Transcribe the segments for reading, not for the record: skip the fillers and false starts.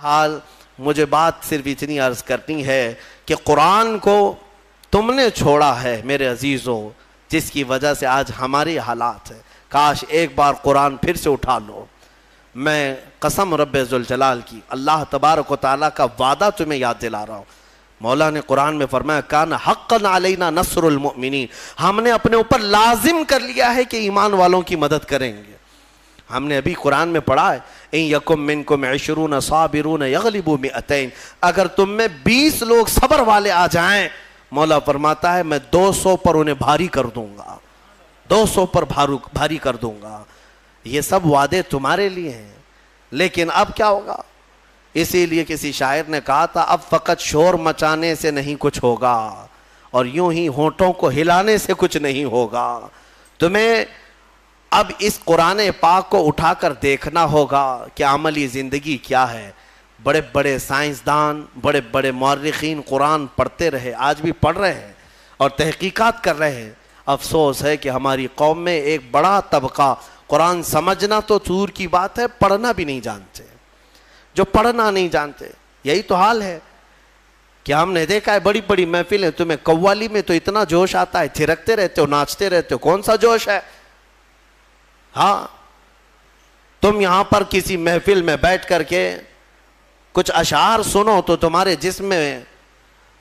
حال مجھے بات صرف اتنی عرض کرنی ہے کہ قرآن کو تم نے چھوڑا ہے میرے عزیزوں، جس کی وجہ سے آج ہماری حالات ہے۔ کاش ایک بار قرآن پھر سے اٹھا لو۔ میں قسم رب ذوالجلال کی، اللہ تبارک و تعالیٰ کا وعدہ تمہیں یاد دلا رہا ہوں۔ مولا نے قرآن میں فرمایا کان حقا علینا نصر المؤمنین، ہم نے اپنے اوپر لازم کر لیا ہے کہ ایمان والوں کی مدد کریں گے۔ ہم نے ابھی قرآن میں پڑھا ہے ان یکم منکم 20 صابرون یغلبوا 200، اگر تم میں 20 لوگ صبر والے آ جائیں، مولا فرماتا ہے میں 200 پر انہیں بھاری کر دوں گا، 200 پر بھاری کر دوں گا۔ یہ سب وعدے تمہارے لیے ہیں، لیکن اب کیا ہوگا؟ اسی لیے کسی شاعر نے کہا تھا اب فقط شور مچانے سے نہیں کچھ ہوگا، اور یوں ہی ہونٹوں کو ہلانے سے کچھ نہیں ہوگا۔ تمہیں اب اس قرآن پاک کو اٹھا کر دیکھنا ہوگا کہ عملی زندگی کیا ہے۔ بڑے بڑے سائنسدان، بڑے بڑے مورخین قرآن پڑھتے رہے، آج بھی پڑھ رہے ہیں اور تحقیقات کر رہے ہیں۔ افسوس ہے کہ ہماری قوم میں ایک بڑا طبقہ قرآن سمجھنا تو دور کی بات ہے، پڑھنا بھی نہیں جانتے۔ جو پڑھنا نہیں جانتے، یہی تو حال ہے کہ ہم نے دیکھا ہے بڑی بڑی محفلیں، تمہیں قوالی میں تو اتنا جوش آتا ہے، تھرکتے رہتے ہو، ناچتے رہتے ہو، کون سا جوش ہے؟ ہاں، تم یہاں پر کسی محفل میں بیٹھ کر کے کچھ اشعار سنو تو تمہارے جسم میں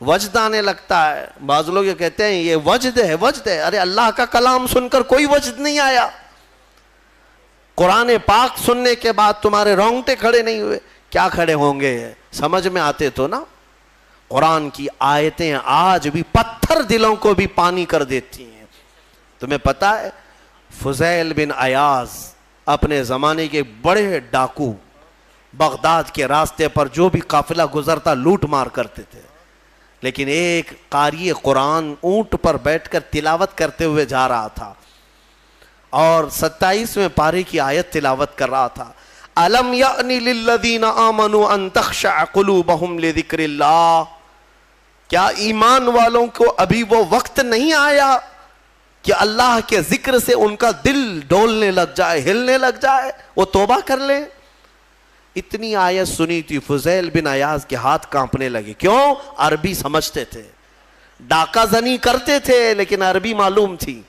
وجد آنے لگتا ہے۔ بعض لوگ یہ کہتے ہیں یہ وجد ہے، وجد ہے۔ ارے اللہ کا کلام سن کر کوئی وجد نہیں آیا، قرآن پاک سننے کے بعد تمہارے رونگٹے کھڑے نہیں ہوئے، کیا کھڑے ہوں گے؟ سمجھ میں آتے تو نا۔ قرآن کی آیتیں آج بھی پتھر دلوں کو بھی پانی کر دیتی ہیں۔ تمہیں پتا ہے فضیل بن عیاض اپنے زمانے کے بڑے ڈاکو، بغداد کے راستے پر جو بھی قافلہ گزرتا لوٹ مار کرتے تھے، لیکن ایک قاری قرآن اونٹ پر بیٹھ کر تلاوت کرتے ہوئے جا رہا تھا اور 27ویں پارے کی آیت تلاوت کر رہا تھا، أَلَمْ يَأْنِ لِلَّذِينَ آمَنُوا أَن تَخْشَعَ قُلُوبَهُمْ لِذِكْرِ اللَّهِ، کیا ایمان والوں کو ابھی وہ وقت نہیں آیا کہ اللہ کے ذکر سے ان کا دل ڈولنے لگ جائے، ہلنے لگ جائے، وہ توبہ کر لیں؟ اتنی آیت سنی تھی، فضیل بن عیاض کے ہاتھ کانپنے لگے۔ کیوں؟ عربی سمجھتے تھے، ڈاکہ زنی کرتے تھے لیکن عربی معلوم تھی۔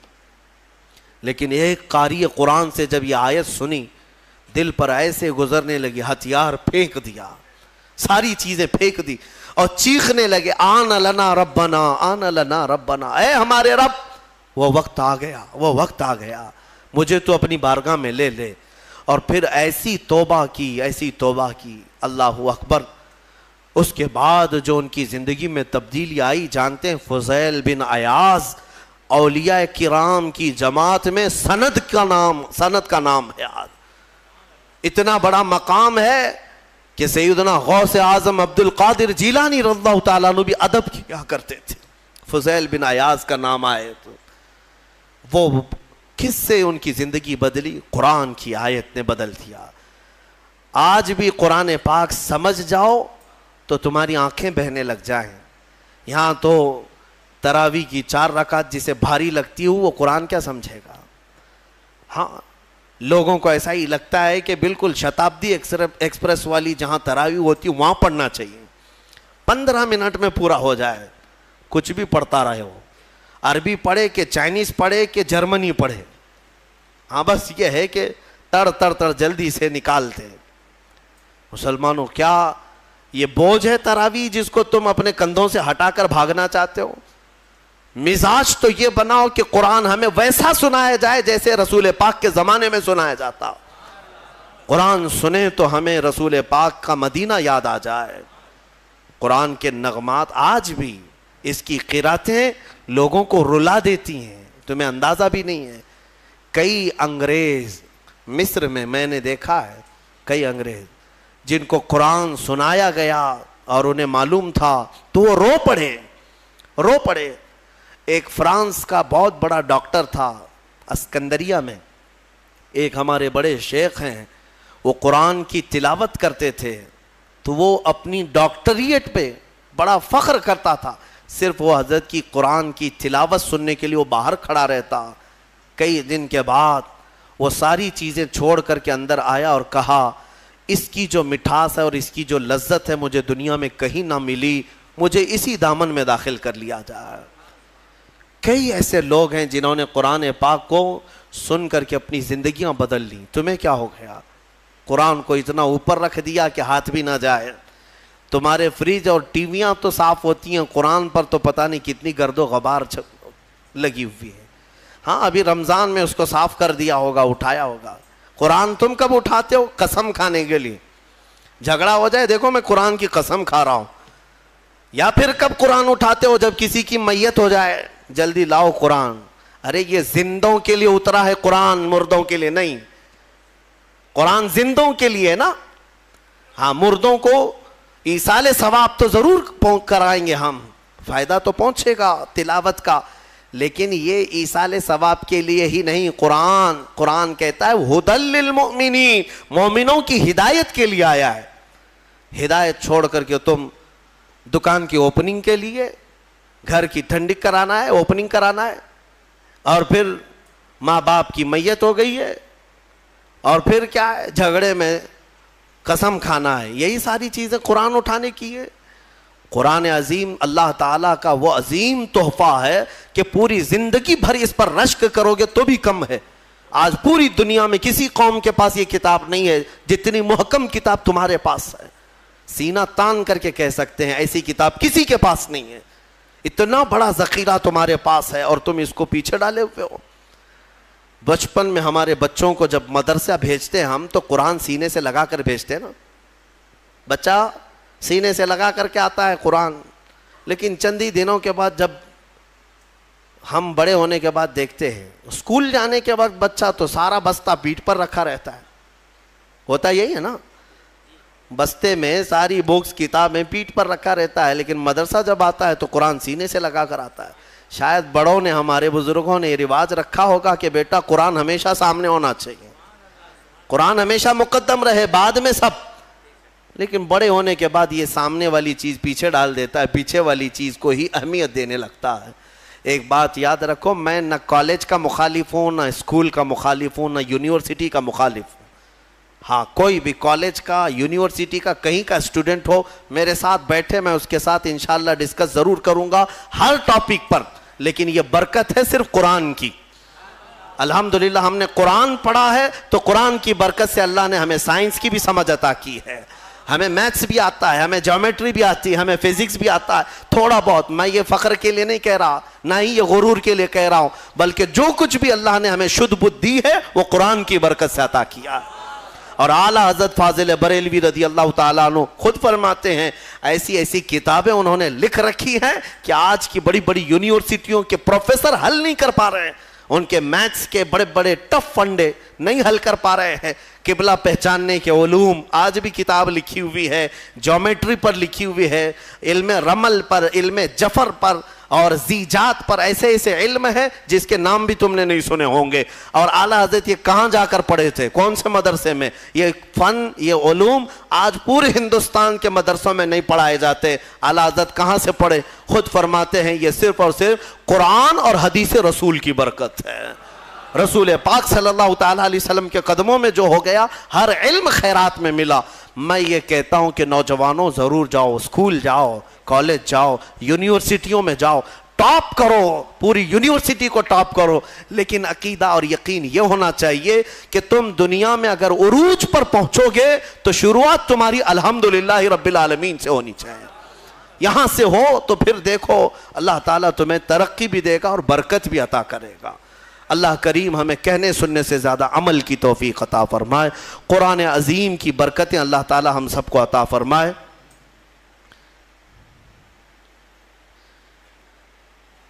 لیکن ایک قاری قرآن سے جب یہ آیت سنی، دل پر ایسے گزرنے لگی، ہتھیار پھینک دیا، ساری چیزیں پھینک دی اور چیخنے لگے آن لنا ربنا، آن لنا ربنا، اے ہمارے رب وہ وقت آ گیا، وہ وقت آ گیا، مجھے تو اپنی بارگاہ میں لے لے۔ اور پھر ایسی توبہ کی، ایسی توبہ کی، اللہ اکبر۔ اس کے بعد جو ان کی زندگی میں تبدیلی آئی جانتے ہیں؟ فضیل بن عیاض اولیاء کرام کی جماعت میں سند کا نام ہے۔ آج اتنا بڑا مقام ہے کہ سیدنا غوث اعظم عبد القادر جیلانی رضی اللہ تعالیٰ عنہ بھی ادب کیا کرتے تھے۔ فضیل بن عیاض کا نام آئے تو وہ کس سے ان کی زندگی بدلی؟ قرآن کی آیت نے بدل دیا۔ آج بھی قرآن پاک سمجھ جاؤ تو تمہاری آنکھیں بہنے لگ جائیں۔ یہاں تو تراویح کی 4 رکعت جسے بھاری لگتی ہو وہ قرآن کیا سمجھے گا؟ ہاں، لوگوں کو ایسا ہی لگتا ہے کہ بالکل شتابدی ایکسپریس والی جہاں تراویح ہوتی وہاں پڑھنا چاہیے، 15 منٹ میں پورا ہو جائے، کچھ بھی پڑھتا رہے ہو، عربی پڑھے کہ چائنیز پڑھے کہ جرمنی پڑھے، ہاں بس یہ ہے کہ تڑ جلدی سے نکالتے۔ مسلمانوں، کیا یہ بوجھ ہے تراویح جس کو تم اپنے کندھوں سے ہٹا کر بھاگنا چاہتے ہو؟ مزاج تو یہ بناؤ کہ قرآن ہمیں ویسا سنایا جائے جیسے رسول پاک کے زمانے میں سنایا جاتا۔ قرآن سنیں تو ہمیں رسول پاک کا مدینہ یاد آ جائے۔ قرآن کے نغمات آج بھی، اس کی قراتیں لوگوں کو رلا دیتی ہیں، تمہیں اندازہ بھی نہیں ہے۔ کئی انگریز مصر میں نے دیکھا ہے، کئی انگریز جن کو قرآن سنایا گیا اور انہیں معلوم تھا تو وہ رو پڑے۔ ایک فرانس کا بہت بڑا ڈاکٹر تھا اسکندریہ میں، ایک ہمارے بڑے شیخ ہیں، وہ قرآن کی تلاوت کرتے تھے تو وہ اپنی ڈاکٹریٹ پہ بڑا فخر کرتا تھا، صرف وہ حضرت کی قرآن کی تلاوت سننے کے لیے وہ باہر کھڑا رہتا۔ کئی دن کے بعد وہ ساری چیزیں چھوڑ کر کے اندر آیا اور کہا اس کی جو مٹھاس ہے اور اس کی جو لذت ہے مجھے دنیا میں کہیں نہ ملی، مجھے اسی دامن میں داخل کر لیا جائے۔ کئی ایسے لوگ ہیں جنہوں نے قرآن پاک کو سن کر کے اپنی زندگیاں بدل لیں۔ تمہیں کیا ہو گیا؟ قرآن کو اتنا اوپر رکھ دیا کہ ہاتھ بھی نہ جائے۔ تمہارے فریج اور ٹی ویاں تو صاف ہوتی ہیں، قرآن پر تو پتہ نہیں کتنی گرد و غبار لگی ہوئی ہے۔ ہاں ابھی رمضان میں اس کو صاف کر دیا ہوگا، اٹھایا ہوگا۔ قرآن تم کب اٹھاتے ہو؟ قسم کھانے کے لیے۔ جھگڑا ہو جائے دیکھو میں قرآن کی قسم کھا رہا ہوں، یا پھر کب قرآن اٹھاتے ہو؟ جب کسی کی میت ہو جائے، جلدی لاؤ قرآن۔ ارے یہ زندوں کے لیے اترا ہے قرآن، مردوں کے لیے نہیں۔ قرآن زندوں کے لیے نا، ہاں مردوں کو ایصال ثواب تو ضرور کرائیں گے ہم، فائدہ تو پہنچے گا تلاوت کا، لیکن یہ ایصال ثواب کے لیے ہی نہیں۔ قرآن کہتا ہے ھدی للمؤمنین، مومنوں کی ہدایت کے لیے آیا ہے۔ ہدایت چھوڑ کر کے تم دکان کی اوپننگ کے لیے، گھر کی ٹھنڈک کرانا ہے، اوپننگ کرانا ہے، اور پھر ماں باپ کی میت ہو گئی ہے، اور پھر کیا ہے؟ جھگڑے میں قسم کھانا ہے۔ یہی ساری چیزیں قرآن اٹھانے کی ہے۔ قرآن عظیم اللہ تعالیٰ کا وہ عظیم تحفہ ہے کہ پوری زندگی بھر اس پر رشک کرو گے تو بھی کم ہے۔ آج پوری دنیا میں کسی قوم کے پاس یہ کتاب نہیں ہے جتنی محکم کتاب تمہارے پاس ہے۔ سینہ تان کر کے کہہ سکتے ہیں ایسی کتاب کسی کے پاس نہیں ہے۔ اتنا بڑا ذخیرہ تمہارے پاس ہے اور تم اس کو پیچھے ڈالے ہوئے ہو۔ بچپن میں ہمارے بچوں کو جب مدرسہ بھیجتے ہیں ہم تو قرآن سینے سے لگا کر بھیجتے ہیں نا، بچہ سینے سے لگا کر کے آتا ہے قرآن۔ لیکن چندی دنوں کے بعد جب ہم بڑے ہونے کے بعد دیکھتے ہیں، اسکول جانے کے وقت بچہ تو سارا بستہ پیٹھ پر رکھا رہتا ہے، ہوتا یہی ہے نا، بستے میں ساری بکس کتابیں پیٹھ پر رکھا رہتا ہے، لیکن مدرسہ جب آتا ہے تو قرآن سینے سے لگا کر آتا ہے۔ شاید بڑوں نے، ہمارے بزرگوں نے یہ رواج رکھا ہوگا کہ بیٹا قرآن ہمیشہ سامنے ہونا چاہیے، قرآن ہمیشہ مقدم رہے، بعد میں سب۔ لیکن بڑے ہونے کے بعد یہ سامنے والی چیز پیچھے ڈال دیتا ہے، پیچھے والی چیز کو ہی اہمیت دینے لگتا ہے۔ ایک بات یاد رکھو، میں نہ کالج کا مخالف ہوں، نہ اسکول کا مخالف ہوں، نہ یونیورسٹی کا مخالف ہوں۔ ہاں کوئی بھی کالج کا، یونیورسٹی کا، کہیں کا اسٹوڈنٹ ہو میرے ساتھ بیٹھے، میں اس کے ساتھ انشاءاللہ ڈسکس ضرور کروں گا ہر ٹاپک پر، لیکن یہ برکت ہے صرف قرآن کی۔ الحمدللہ ہم نے قرآن پڑھا ہے تو قرآن کی برکت سے اللہ نے ہمیں سائنس کی بھی سمجھ عطا کی ہے، ہمیں میتھس بھی آتا ہے، ہمیں جیومیٹری بھی آتی ہے، ہمیں فزکس بھی آتا ہے تھوڑا بہت۔ میں یہ فخر کے لیے نہیں کہہ رہا، نہ ہی یہ غرور کے لیے کہہ رہا ہوں، بلکہ جو کچھ بھی اللہ نے ہمیں شدھ بدھ دی ہے وہ قرآن کی برکت سے عطا کیا۔ اور اعلیٰ حضرت فاضل بریلوی رضی اللہ تعالیٰ عنہ خود فرماتے ہیں ایسی ایسی کتابیں انہوں نے لکھ رکھی ہیں کہ آج کی بڑی بڑی یونیورسٹیوں کے پروفیسر حل نہیں کر پا رہے ہیں، ان کے میتھس کے بڑے بڑے ٹف فنڈے نہیں حل کر پا رہے ہیں۔ قبلہ پہچاننے کے علوم آج بھی کتاب لکھی ہوئی ہے، جیومیٹری پر لکھی ہوئی ہے، علم رمل پر، علم جفر پر اور زیجات پر، ایسے ایسے علم ہے جس کے نام بھی تم نے نہیں سنے ہوں گے۔ اور اعلیٰ حضرت یہ کہاں جا کر پڑھے تھے، کون سے مدرسے میں؟ یہ فن، یہ علوم آج پورے ہندوستان کے مدرسوں میں نہیں پڑھائے جاتے۔ اعلیٰ حضرت کہاں سے پڑھے؟ خود فرماتے ہیں یہ صرف اور صرف قرآن اور حدیث رسول کی برکت ہے۔ رسول پاک صلی اللہ تعالیٰ علیہ وسلم کے قدموں میں جو ہو گیا ہر علم خیرات میں ملا۔ میں یہ کہتا ہوں کہ نوجوانوں ضرور جاؤ، اسکول جاؤ، کالج جاؤ، یونیورسٹیوں میں جاؤ، ٹاپ کرو، پوری یونیورسٹی کو ٹاپ کرو، لیکن عقیدہ اور یقین یہ ہونا چاہیے کہ تم دنیا میں اگر عروج پر پہنچو گے تو شروعات تمہاری الحمدللہ رب العالمین سے ہونی چاہیے۔ یہاں سے ہو تو پھر دیکھو اللہ تعالیٰ تمہیں ترقی بھی دے گا اور برکت بھی عطا کرے گا۔ اللہ کریم ہمیں کہنے سننے سے زیادہ عمل کی توفیق عطا فرمائے۔ قرآن عظیم کی برکتیں اللہ تعالیٰ ہم سب کو عطا فرمائے۔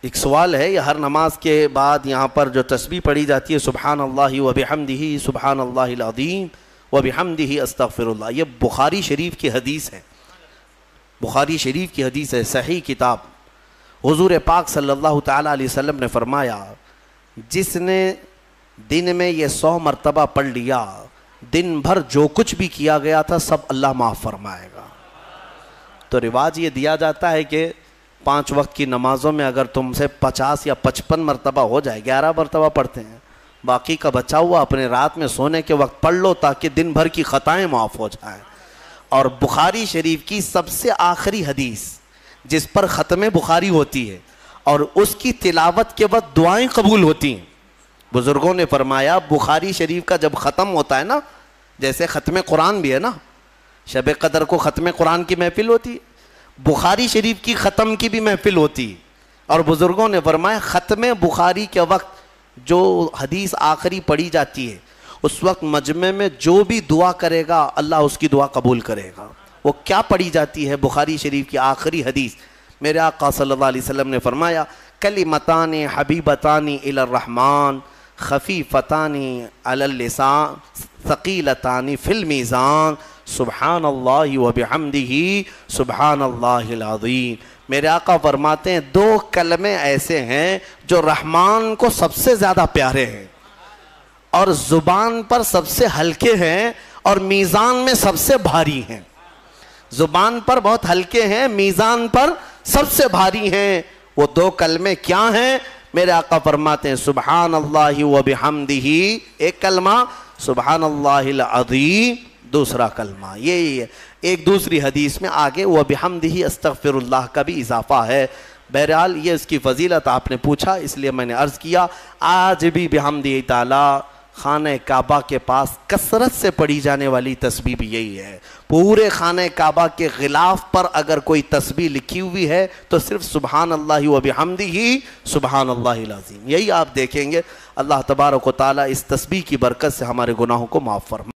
ایک سوال ہے، یہ ہر نماز کے بعد یہاں پر جو تسبیح پڑھی جاتی ہے سبحان اللہ وبحمدہ سبحان اللہ العظیم وبحمدہ استغفر اللہ، یہ بخاری شریف کی حدیث ہے، بخاری شریف کی حدیث ہے، صحیح کتاب۔ حضور پاک صلی اللہ تعالیٰ علیہ وسلم نے فرمایا جس نے دن میں یہ 100 مرتبہ پڑھ لیا، دن بھر جو کچھ بھی کیا گیا تھا سب اللہ معاف فرمائے گا۔ تو رواج یہ دیا جاتا ہے کہ 5 وقت کی نمازوں میں اگر تم سے 50 یا 55 مرتبہ ہو جائے، 11 مرتبہ پڑھتے ہیں باقی کا بچا ہوا اپنے رات میں سونے کے وقت پڑھ لو تاکہ دن بھر کی خطائیں معاف ہو جائیں۔ اور بخاری شریف کی سب سے آخری حدیث جس پر ختم بخاری ہوتی ہے اور اس کی تلاوت کے بعد دعائیں قبول ہوتی ہیں، بزرگوں نے فرمایا بخاری شریف کا جب ختم ہوتا ہے نا، جیسے ختم قرآن بھی ہے نا، شب قدر کو ختم قرآن کی محفل ہوتی ہے، بخاری شریف کی ختم کی بھی محفل ہوتی ہے، اور بزرگوں نے فرمایا ختم بخاری کے وقت جو حدیث آخری پڑھی جاتی ہے اس وقت مجمع میں جو بھی دعا کرے گا اللہ اس کی دعا قبول کرے گا۔ وہ کیا پڑھی جاتی ہے بخاری شریف کی آخری حدیث؟ میرے آقا صلی اللہ علیہ وسلم نے فرمایا کلمتان حبیبتان الی الرحمن خفیفتان علی اللسان ثقیلتان فی المیزان سبحان اللہ وبحمدہ سبحان اللہ العظیم۔ میرے آقا فرماتے ہیں دو کلمے ایسے ہیں جو رحمان کو سب سے زیادہ پیارے ہیں اور زبان پر سب سے ہلکے ہیں اور میزان میں سب سے بھاری ہیں۔ زبان پر بہت ہلکے ہیں، میزان پر سب سے بھاری ہیں۔ وہ دو کلمے کیا ہیں؟ میرے آقا فرماتے ہیں سبحان اللہ وبحمدہ ایک کلمہ، سبحان اللہ العظیم دوسرا کلمہ۔ یہی ہے۔ ایک دوسری حدیث میں آگے وبحمدہ استغفر اللہ کا بھی اضافہ ہے۔ بہرحال یہ اس کی فضیلت آپ نے پوچھا اس لیے میں نے عرض کیا۔ آج بھی بحمدہ تعالی خانہ کعبہ کے پاس کثرت سے پڑھی جانے والی تسبیح بھی یہی ہے۔ پورے خانہ کعبہ کے غلاف پر اگر کوئی تسبیح لکھی ہوئی ہے تو صرف سبحان اللہ وبحمدہ سبحان اللہ العظیم، یہی آپ دیکھیں گے۔ اللہ تبارک و تعالی اس تسبیح کی برکت سے ہمارے گناہوں کو معاف فرمائے۔